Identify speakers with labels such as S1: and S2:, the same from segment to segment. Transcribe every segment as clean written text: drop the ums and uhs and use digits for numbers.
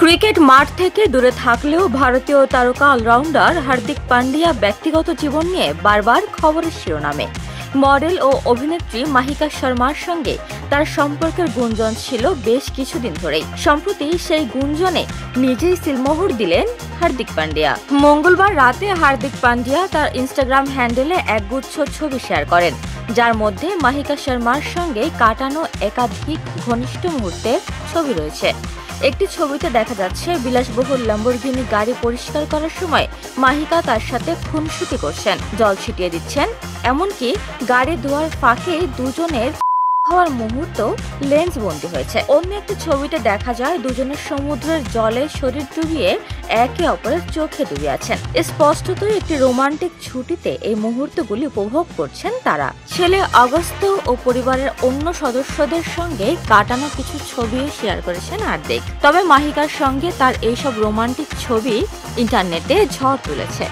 S1: Cricket মাঠ থেকে দূরে থাকলেও ভারতীয় তারকা অলরাউন্ডার হার্দিক পান্ডিয়া ব্যক্তিগত জীবন নিয়ে বারবার খবরের শিরোনামে। মডেল ও অভিনেত্রী মাহিকা শর্মার সঙ্গে তার সম্পর্কের গুঞ্জন ছিল বেশ কিছুদিন ধরেই। সম্প্রতি সেই গুঞ্জনে নিজেই সিলমোহর দিলেন হার্দিক পান্ডিয়া। মঙ্গলবার রাতে হার্দিক পান্ডিয়া তার ইনস্টাগ্রাম হ্যান্ডেলে একগুচ্ছ ছবি শেয়ার করেন, যার মধ্যে মাহিকা শর্মার সঙ্গে কাটানো একাধিক ঘনিষ্ঠ মুহূর্তের ছবি রয়েছে। একটি ছবিতে দেখা যাচ্ছে বিলাসবহুল ল্যাম্বরগিনি গাড়ি পরিষ্কার করার সময় মাহিকা তার সাথে খুনসুটি করছেন, জল ছিটিয়ে দিচ্ছেন, এমনকি গাড়ি ধোয়ার ফাঁকে দুজনের হওয়ার মুহূর্ত লেন্স বন্দী হয়েছে। অন্য একটি ছবিতে দেখা যায় দুজনের সমুদ্রের জলে শরীর ডুবিয়ে একে অপরের চোখে ডুবে আছেন। স্পষ্টতই একটি রোমান্টিক ছুটিতে এই মুহূর্তগুলি উপভোগ করছেন তারা। ছেলে অগস্ত ও পরিবারের অন্য সদস্যদের সঙ্গে কাটানো কিছু ছবিও শেয়ার করেছেন হার্দিক। তবে মাহিকার সঙ্গে তার এইসব রোমান্টিক ছবি ইন্টারনেটে ঝড় তুলেছে।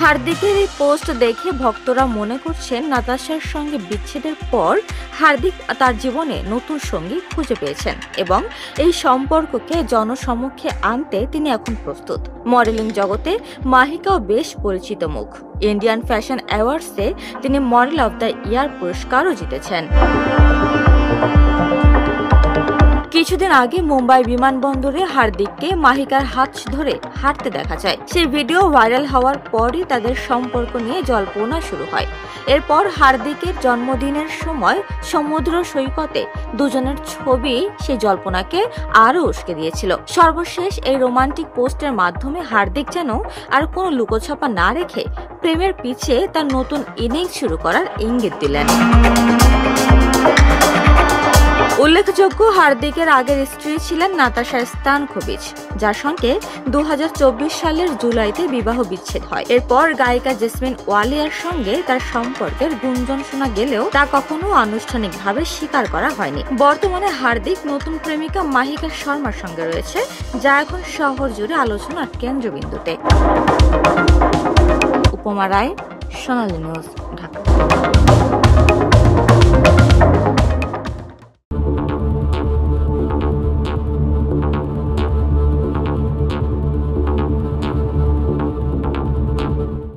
S1: হার্দিকের এই পোস্ট দেখে ভক্তরা মনে করছেন নাতাশার সঙ্গে বিচ্ছেদের পর হার্দিক তার জীবনে নতুন সঙ্গী খুঁজে পেয়েছেন এবং এই সম্পর্ককে জনসমক্ষে আনতে তিনি এখন প্রস্তুত। মডেলিং জগতে মাহিকাও বেশ পরিচিত মুখ। ইন্ডিয়ান ফ্যাশন অ্যাওয়ার্ডসে তিনি মডেল অব দ্য ইয়ার পুরস্কারও জিতেছেন। কিছুদিন আগে মুম্বাই বিমানবন্দরে হার্দিককে মাহিকার হাত ধরে হাঁটতে দেখা যায়। সেই ভিডিও ভাইরাল হওয়ার পরই তাদের সম্পর্ক নিয়ে জল্পনা শুরু হয়। এরপর হার্দিকের জন্মদিনের সময় সমুদ্র সৈকতে দুজনের ছবি সেই জল্পনাকে আরো উস্কে দিয়েছিল। সর্বশেষ এই রোমান্টিক পোস্টের মাধ্যমে হার্দিক যেন আর কোনো লুকোছাপা না রেখে প্রেমের পিছে তার নতুন ইনিংস শুরু করার ইঙ্গিত দিলেন। উল্লেখযোগ্য, হার্দিকের আগের স্ত্রী ছিলেন নাতাশা স্তানকোভিচ, যার সঙ্গে 2024 সালের জুলাইতে বিবাহ বিচ্ছেদ হয়। এরপর গায়িকা জেসমিন ওয়ালিয়ার সঙ্গে তার সম্পর্কের গুঞ্জন শোনা গেলেও তা কখনো আনুষ্ঠানিকভাবে স্বীকার করা হয়নি। বর্তমানে হার্দিক নতুন প্রেমিকা মাহিকা শর্মার সঙ্গে রয়েছে, যা এখন শহর জুড়ে আলোচনার কেন্দ্রবিন্দুতে। উপমা রায়, সোনালী নিউজ, ঢাকা।